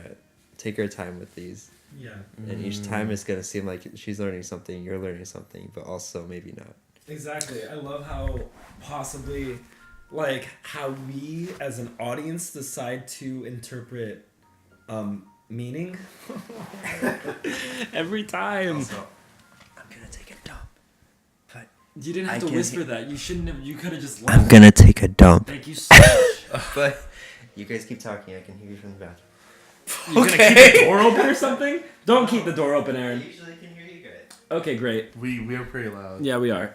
take our time with these. Yeah. And each time it's gonna seem like she's learning something, you're learning something, but also maybe not. Exactly. I love how possibly, like, how we as an audience decide to interpret meaning. Every time. Also, I'm gonna take a dump. But You didn't have to whisper that. You shouldn't have. You could have just I'm left. gonna take a dump. Thank you so much. But you guys keep talking, I can hear you from the bathroom. You're gonna keep the door open or something? Don't keep the door open, I Aaron. usually can hear you guys. Okay, great. We are pretty loud. Yeah, we are.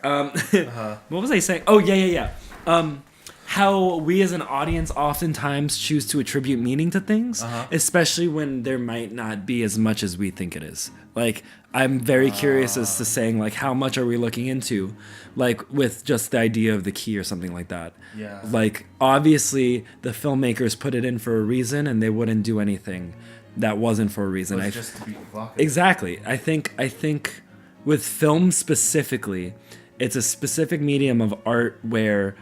What was I saying? Oh, yeah. How we as an audience oftentimes choose to attribute meaning to things, especially when there might not be as much as we think it is. Like, I'm very curious as to saying, like, how much are we looking into, like, with just the idea of the key or something like that. Yeah. Like, obviously, the filmmakers put it in for a reason, and they wouldn't do anything that wasn't for a reason. It's just to be evocative. Exactly. I think with film specifically, it's a specific medium of art where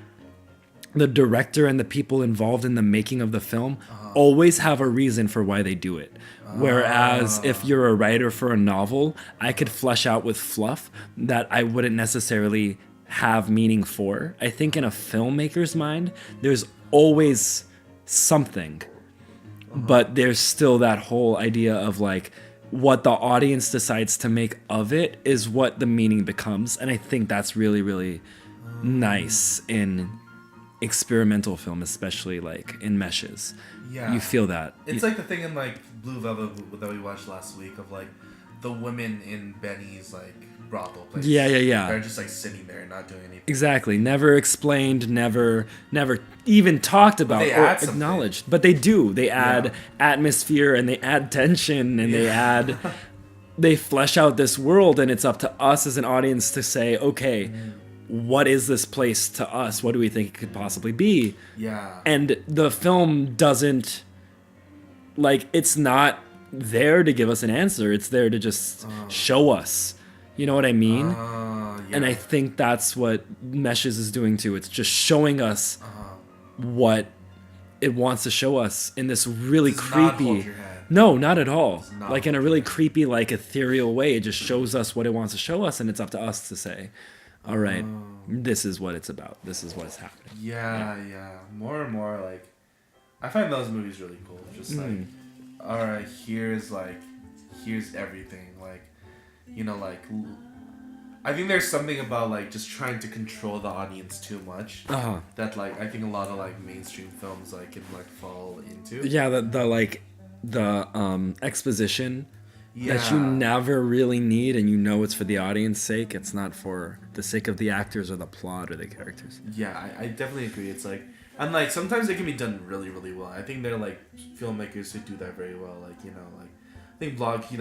the director and the people involved in the making of the film always have a reason for why they do it. Whereas if you're a writer for a novel, I could flesh out with fluff that I wouldn't necessarily have meaning for. I think in a filmmaker's mind, there's always something, but there's still that whole idea of like what the audience decides to make of it is what the meaning becomes. And I think that's really, really nice in experimental film, especially like in meshes. Yeah. You feel that. It's like the thing in like Blue Velvet that we watched last week of like the women in Benny's like brothel place. Yeah. They're just like sitting there and not doing anything. Exactly. Never explained, never even talked about they or add something. acknowledged. But they do. They add atmosphere and they add tension and they flesh out this world, and it's up to us as an audience to say, okay, what is this place to us? What do we think it could possibly be? Yeah. And the film doesn't, like, it's not there to give us an answer. It's there to just show us. You know what I mean? Yeah. And I think that's what Meshes is doing too. It's just showing us what it wants to show us in this really Does not creepy. hold your hand. No, not at all. not Like in a hold really your hand. creepy, like ethereal way. It just shows us what it wants to show us, and it's up to us to say, all right, this is what it's about. This is what is happening. Yeah. More and more, like, I find those movies really cool. Just like, all right, here's everything. Like, you know, like, I think there's something about like just trying to control the audience too much that like I think a lot of like mainstream films like can like fall into. Yeah, the exposition that you Yeah. never really need, and you know it's for the audience sake. It's not for the sake of the actors or the plot or the characters. Yeah, I definitely agree. It's like, and like sometimes it can be done really, really well. I think they're like filmmakers who do that very well. Like, you know, like I think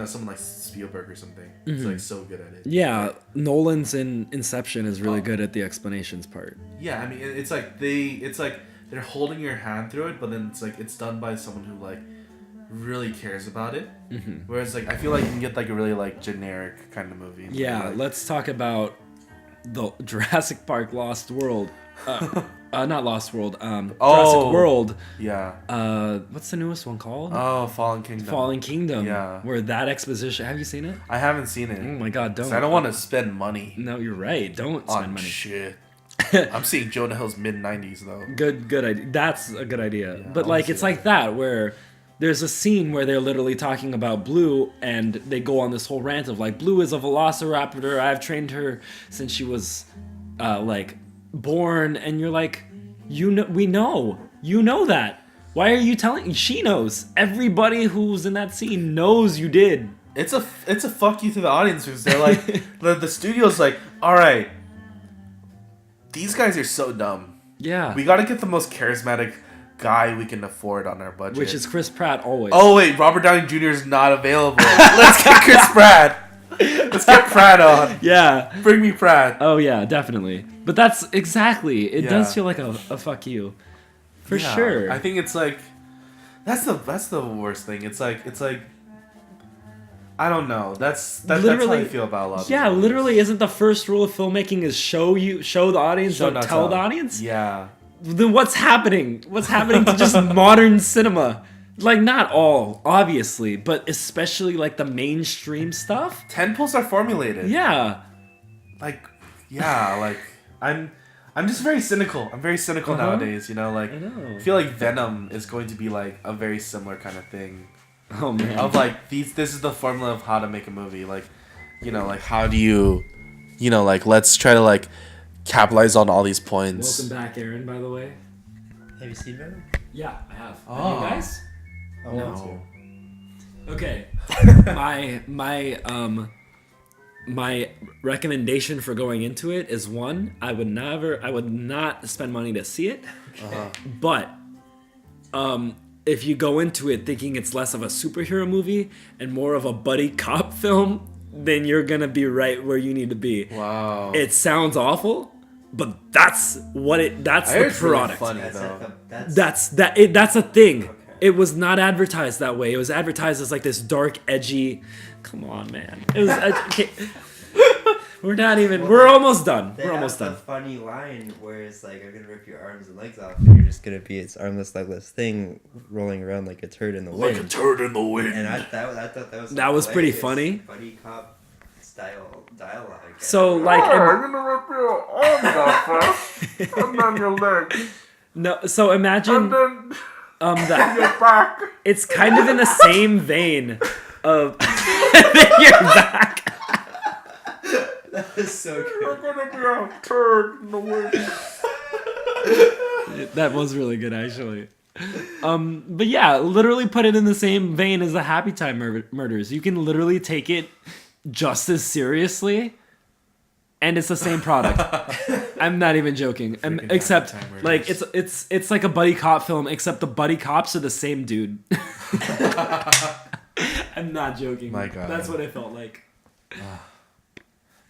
someone like Spielberg or something is like so good at it. Yeah, Nolan's in Inception is really good at the explanations part. Yeah, I mean it's like they're holding your hand through it, but then it's like it's done by someone who like really cares about it. Whereas like I feel like you can get like a really like generic kind of movie. Yeah, like, let's talk about the Jurassic Park Lost World. Not Lost World. Jurassic World. Yeah. What's the newest one called? Oh, Fallen Kingdom. Fallen Kingdom. Yeah. Where that exposition. Have you seen it? I haven't seen it. Oh my God, don't. 'Cause I don't want to spend money No, you're right. Don't spend on money. shit. I'm seeing Jonah Hill's mid-90s though. Good idea. That's a good idea. Yeah, but I like wanna it's see like that where there's a scene where they're literally talking about Blue, and they go on this whole rant of like, Blue is a velociraptor. I've trained her since she was like born, and you're like, we know that. Why are you telling? She knows. Everybody who's in that scene knows you did. It's a fuck you to the audience because they're like the studio's like, all right, these guys are so dumb. Yeah. We got to get the most charismatic guy we can afford on our budget, Which is Chris Pratt always. Oh wait, Robert Downey Jr. is not available. Let's get Chris Pratt. Let's get Pratt on. Yeah. Bring me Pratt. Oh yeah, definitely. But that's exactly. It does feel like a fuck you. For sure. I think it's like that's the worst thing. It's like I don't know. That's how I feel about a lot of Yeah, movies. literally isn't the first rule of filmmaking is show the audience, Show, don't not tell the audience? Yeah. Then what's happening? What's happening to just modern cinema? Like not all, obviously, but especially like the mainstream stuff. Tentpoles are formulated. Yeah. Like I'm just very cynical. I'm very cynical nowadays, you know, like I know. I feel like Venom is going to be like a very similar kind of thing. Oh man. Of like this is the formula of how to make a movie. Like, you know, like how do you like let's try to like capitalize on all these points. Welcome back, Aaron, by the way. Have you seen Venom? Yeah, I have. Oh. You guys? I want to. Okay. My recommendation for going into it is one, I would not spend money to see it. But if you go into it thinking it's less of a superhero movie and more of a buddy cop film, then you're gonna be right where you need to be. Wow. It sounds awful, but that's the product. Funny, That's though. That's a thing. Okay. It was not advertised that way. It was advertised as like this dark, edgy. Come on, man. It was. Okay. We're almost done. They We're have almost the done. funny line where it's like, I'm gonna rip your arms and legs off, and you're just gonna be its armless, legless thing rolling around like a turd in the wind. Like a turd in the wind. And I thought that was That was pretty hilarious funny. Buddy cop style dialogue. So like, I'm gonna rip your arms off first, and then your legs, no. So imagine then that your back. it's kind of in the same vein of your back. That was so good. Gonna be a turd in the wind. That was really good, actually. But yeah, literally put it in the same vein as the Happy Time murders. You can literally take it just as seriously, and it's the same product. I'm not even joking. Except Happy Time like Murders. it's like a buddy cop film, except the buddy cops are the same dude. I'm not joking. My God. That's what it felt like.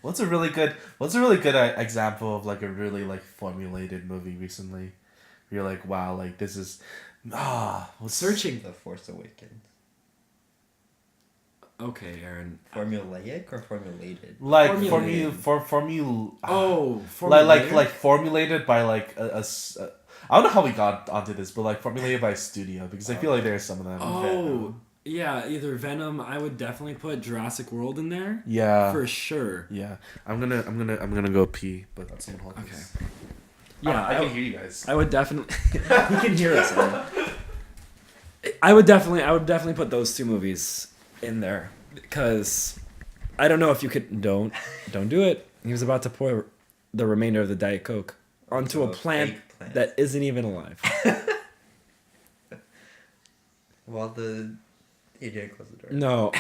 What's a really good example of like a really like formulated movie recently? You're like, wow, like this is Searching. The Force Awakens. Okay, Aaron. Formulaic or formulated? like Formulated. like formulated by like I don't know how we got onto this, but like formulated by a studio because I feel like there's some of them. Oh, yeah, either Venom. I would definitely put Jurassic World in there. Yeah. For sure. Yeah. I'm gonna go pee, but someone hold Okay. this. Yeah, I can hear you guys. I would definitely. He can hear us. Aaron. I would definitely put those two movies in there because I don't know if you could. Don't do it. He was about to pour the remainder of the Diet Coke onto a plant fake plant. that isn't even alive. Well, he didn't close the door. No.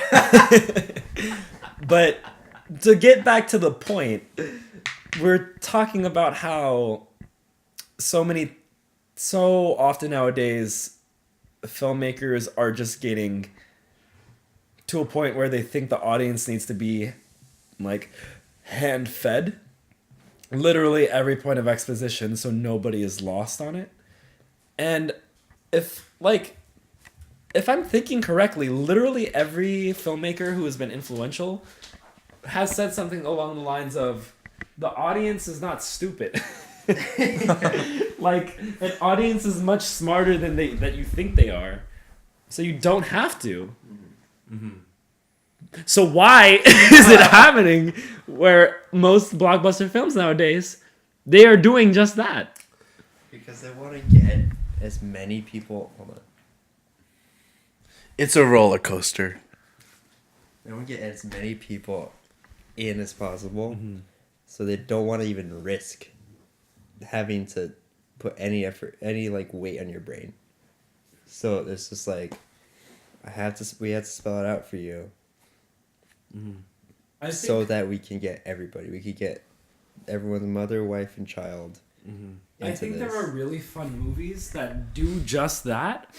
But to get back to the point, we're talking about how so often nowadays filmmakers are just getting to a point where they think the audience needs to be like hand fed literally every point of exposition so nobody is lost on it. And if I'm thinking correctly, literally every filmmaker who has been influential has said something along the lines of, the audience is not stupid. Like, an audience is much smarter than that you think they are. So you don't have to. Mm-hmm. So why is it happening where most blockbuster films nowadays, they are doing just that? Because they want to get as many people. Hold on. It's a roller coaster. They want to get as many people in as possible, so they don't want to even risk having to put any effort, any like weight on your brain. So it's just like, we have to spell it out for you, I so think, that we can get everybody. We could get everyone's mother, wife, and child. I think this. there are really fun movies that do just that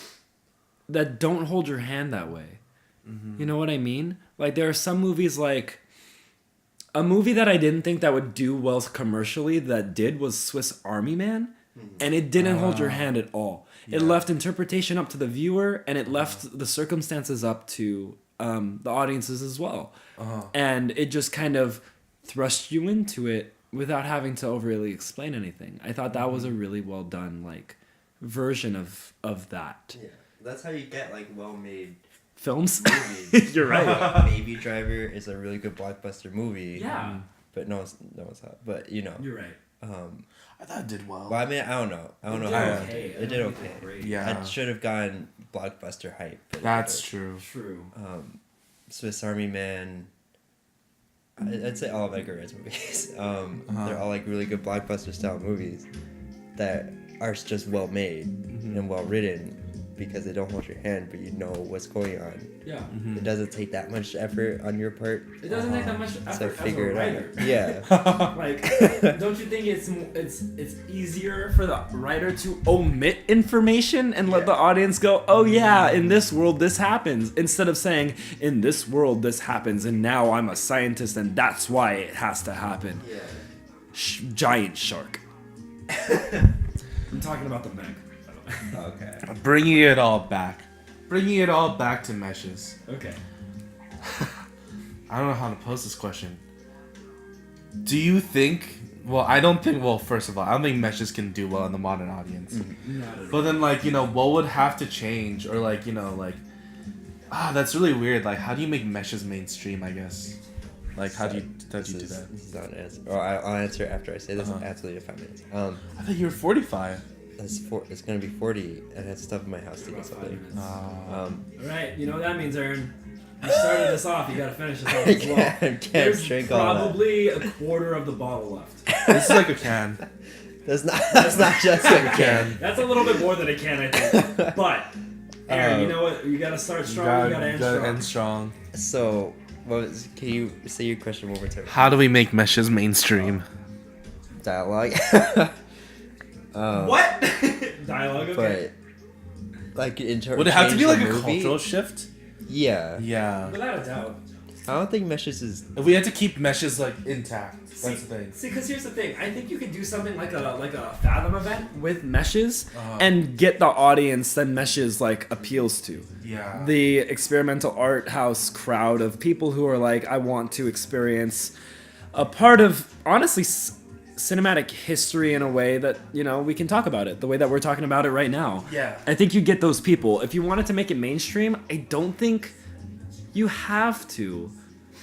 don't hold your hand that way. You know what I mean? Like, there are some movies, like a movie that I didn't think that would do well commercially that did was Swiss Army Man, and it didn't hold your hand at all. It left interpretation up to the viewer, and it left the circumstances up to the audiences as well. And it just kind of thrust you into it without having to overly explain anything. I thought that was a really well done, like, version of that. Yeah, that's how you get like well-made Films? movies. You're right. Baby Driver is a really good blockbuster movie. Yeah. But no one's not. But you know. You're right. I thought it did well. Well, I mean, I don't know. I don't know It how did it okay. did. It did okay. Great. Yeah. I should have gotten blockbuster hype. But That's true. True. Swiss Army Man. I'd say all of Edgar Wright's movies. They're all like really good blockbuster style movies that are just well made and well written because they don't hold your hand, but you know what's going on. Yeah. It doesn't take that much effort on your part It doesn't take that much to effort figure as a it writer. out. Yeah. Like, don't you think it's easier for the writer to omit information and let the audience go, oh yeah, in this world this happens, instead of saying, in this world this happens, and now I'm a scientist and that's why it has to happen. Yeah. Giant shark. I'm talking about the Meg. Okay. Bringing it all back. Bringing it all back to meshes. Okay. I don't know how to pose this question. Do you think... Well, I don't think... Well, first of all, I don't think meshes can do well in the modern audience. But then, like, you know, what would have to change? Or, like, you know, like... that's really weird. Like, how do you make meshes mainstream, I guess? Like, how do you do that? This is not an answer. Or I'll answer after I say this. Absolutely in 5 minutes. I thought you were 45. It's gonna be 40, and I have stuff in my house to get something. Alright, you know what that means, Aaron. You started this off, you gotta finish this off I as well. can't There's drink all that. probably a quarter of the bottle left. This is like a can. That's not just a can. That's a little bit more than a can, I think. But, Aaron, you know what? You gotta start strong, you gotta end strong. So, can you say your question one more time? How do we make meshes mainstream? Dialogue. What? Dialogue, okay. But, like, Would it have to be like a movie? cultural shift? Yeah. Yeah. Without a doubt. I don't think meshes is. If we had to keep meshes like intact, that's the thing. See, because here's the thing. I think you could do something like a Fathom event with meshes and get the audience that meshes like appeals to. Yeah. The experimental art house crowd of people who are like, I want to experience a part of, honestly, cinematic history in a way that, you know, we can talk about it the way that we're talking about it right now. Yeah. I think you get those people. If you wanted to make it mainstream, I don't think you have to,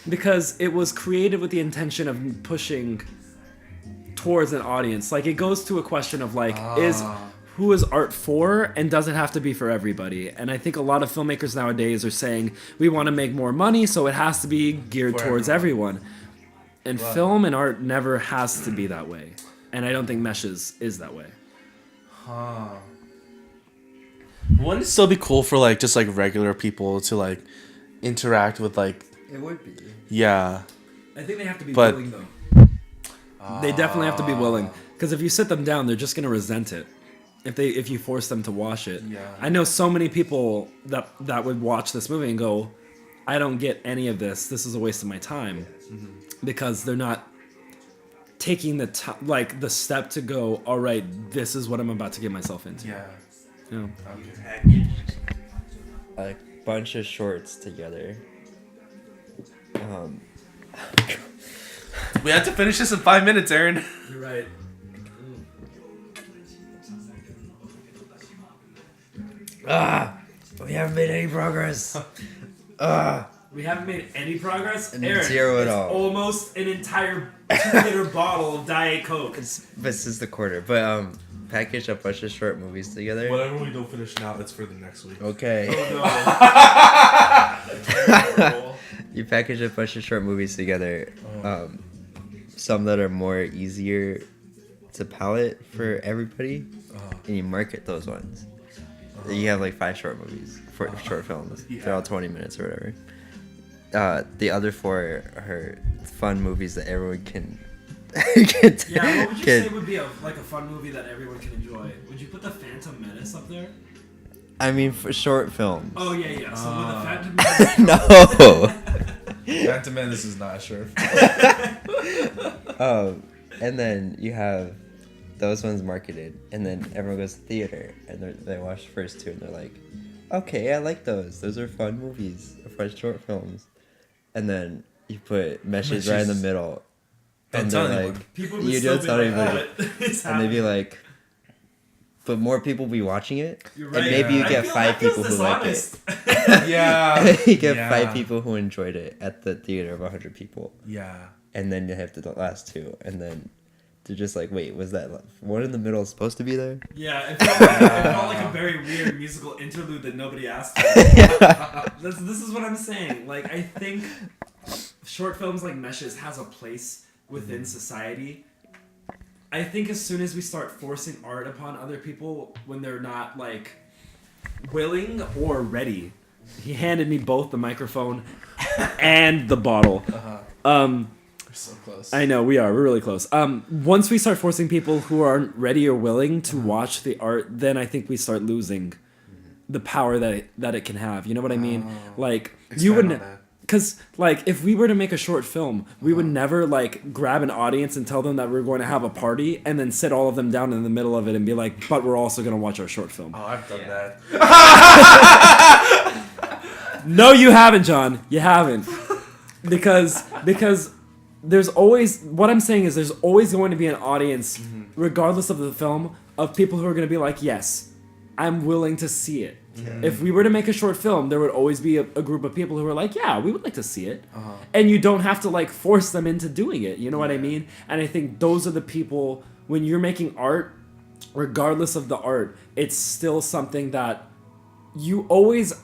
because it was created with the intention of pushing towards an audience. Like, it goes to a question of like, who is art for, and does it have to be for everybody? And I think a lot of filmmakers nowadays are saying, we want to make more money, so it has to be geared towards everyone. And film and art never has to be that way. And I don't think meshes is that way. Wouldn't it still be cool for like just like regular people to like interact with like... It would be. Yeah. I think they have to be But- willing, though. They definitely have to be willing. Because if you sit them down, they're just going to resent it. If you force them to watch it. Yeah. I know so many people that would watch this movie and go, I don't get any of this. This is a waste of my time. Because they're not taking the the step to go, all right, this is what I'm about to get myself into. Yeah. Yeah. Packaged a bunch of shorts together. We have to finish this in 5 minutes, Aaron. You're right. We haven't made any progress. We haven't made any progress. And Aaron, zero at it's all. almost an entire 2-liter bottle of Diet Coke. This is the quarter, but package a bunch of short movies together. Whatever we don't finish now, it's for the next week. Okay. Oh, You package a bunch of short movies together. Some that are more easier to palette for everybody, and you market those ones. You have like 5 short movies, short films. Yeah. They're all 20 minutes or whatever. The other 4 are fun movies that everyone can. Yeah, what would you say would be a fun movie that everyone can enjoy? Would you put The Phantom Menace up there? I mean, for short films. Oh yeah. So with The Phantom Menace. No. Phantom Menace is not sure. And then you have those ones marketed, and then everyone goes to theater, and they watch the first 2, and they're like, okay, I like those. Those are fun movies, fun short films. And then you put Meshes right in the middle. Don't And tell they're anyone. like, People would you still don't be tell like, anybody. "Oh, it's And they'd be happening." like, but more people be watching it, You're and right. maybe you I get feel- 5 that feels people who like it. dishonest. Yeah. You get Yeah. 5 people who enjoyed it at the theater of 100 people, Yeah. and then you have the last 2, and then they're just like, wait, was that one in the middle supposed to be there? Yeah, it felt like a very weird musical interlude that nobody asked for. This is what I'm saying. Like, I think short films like Meshes has a place within society. I think as soon as we start forcing art upon other people when they're not, like, willing or ready. He handed me both the microphone and the bottle. We're so close. I know, we're really close. Once we start forcing people who aren't ready or willing to watch the art, then I think we start losing the power that it can have. You know what I mean? Like, you Expand wouldn't... on that. Because, like, if we were to make a short film, we would never, like, grab an audience and tell them that we're going to have a party and then sit all of them down in the middle of it and be like, but we're also going to watch our short film. Oh, I've done that. No, you haven't, John. You haven't. Because there's always... What I'm saying is there's always going to be an audience, regardless of the film, of people who are going to be like, yes, I'm willing to see it. If we were to make a short film, there would always be a group of people who are like, yeah, we would like to see it. And you don't have to, like, force them into doing it. You know what I mean? And I think those are the people, when you're making art, regardless of the art, it's still something that you always...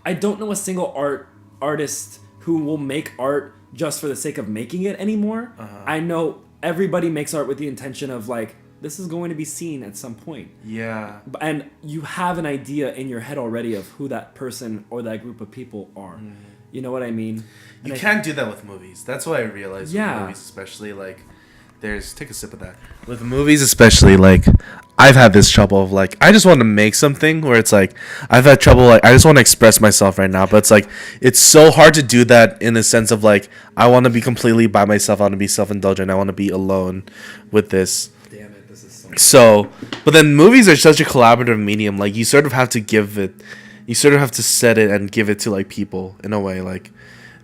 I don't know a single artist who will make art just for the sake of making it anymore. I know everybody makes art with the intention of, like, this is going to be seen at some point. Yeah. And you have an idea in your head already of who that person or that group of people are. You know what I mean? You And can't do that with movies. That's what I realized Yeah. with movies, especially, like, take a sip of that. With movies especially, like, I've had this trouble of, like, I just want to make something where it's, like, I've had trouble, like, I just want to express myself right now, but it's, like, it's so hard to do that in the sense of, like, I want to be completely by myself, I want to be self-indulgent, I want to be alone with this. Damn it, this is so... So, but then movies are such a collaborative medium. Like, you sort of have to give it, you sort of have to set it and give it to, like, people in a way. Like,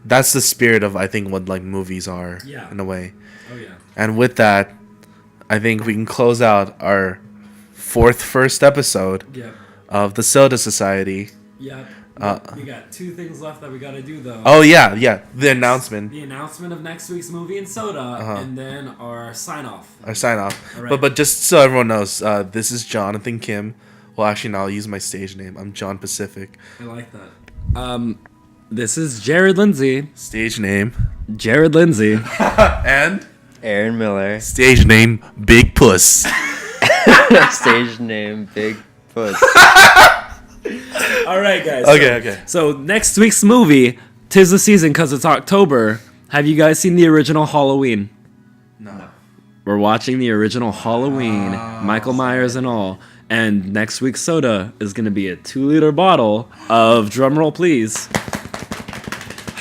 that's the spirit of, I think, what, like, movies are. Yeah. In a way. Oh, yeah. And with that, I think we can close out our first episode Yep. of the Soda Society. Yep. We got 2 things left that we got to do, though. Oh yeah, the announcement, The announcement of next week's movie and soda, and then our sign-off. our sign off. All right. But just so everyone knows, this is Jonathan Kim. Well, actually, no, I'll use my stage name. I'm John Pacific. I like that. This is Jared Lindsay. Stage name. Jared Lindsay. And Aaron Miller, stage name Big Puss. stage name Big Puss. All right, guys. Okay. So next week's movie, 'tis the season because it's October. Have you guys seen the original Halloween? No. We're watching the original Halloween, Michael Myers and all. And next week's soda is going to be a 2-liter bottle of, drumroll please,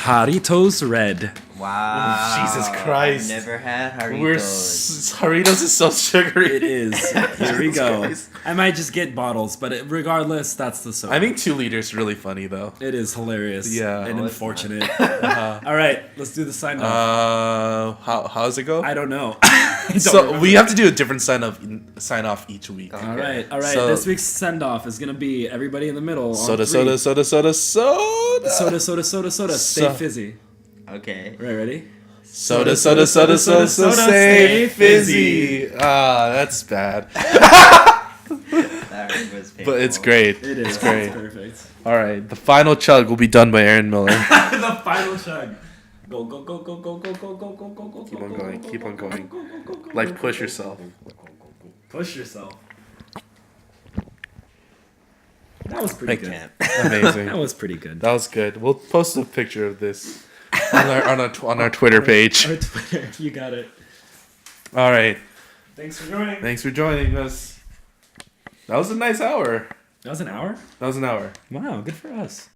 Jarritos Red. Wow. Jesus Christ. Never had Jarritos. Jarritos is so sugary. It is. Here we Jesus go. Christ. I might just get bottles, but regardless, that's the soda. I think 2 liters is really funny though. it is hilarious. Yeah. And No, it's unfortunate. All right, let's do the sign off. How's it go? I don't know. So we have to do a different sign off each week. All right. So- This week's send off is gonna be everybody in the middle. on Soda, 3. soda. Soda. Stay So- fizzy. Okay. Right, ready? Soda, stay fizzy. Ah, that's bad. That was painful. But it's great. It is. It's great. It's perfect. All right, the final chug will be done by Aaron Miller. The final chug. Go. Keep on going. Like, push yourself. Push yourself. That was pretty I good. can't. Amazing. That was pretty good. That was good. We'll post a picture of this on our Twitter page. Our Twitter, you got it. All right. Thanks for joining. Thanks for joining us. That was a nice hour. That was an hour? That was an hour. Wow, good for us.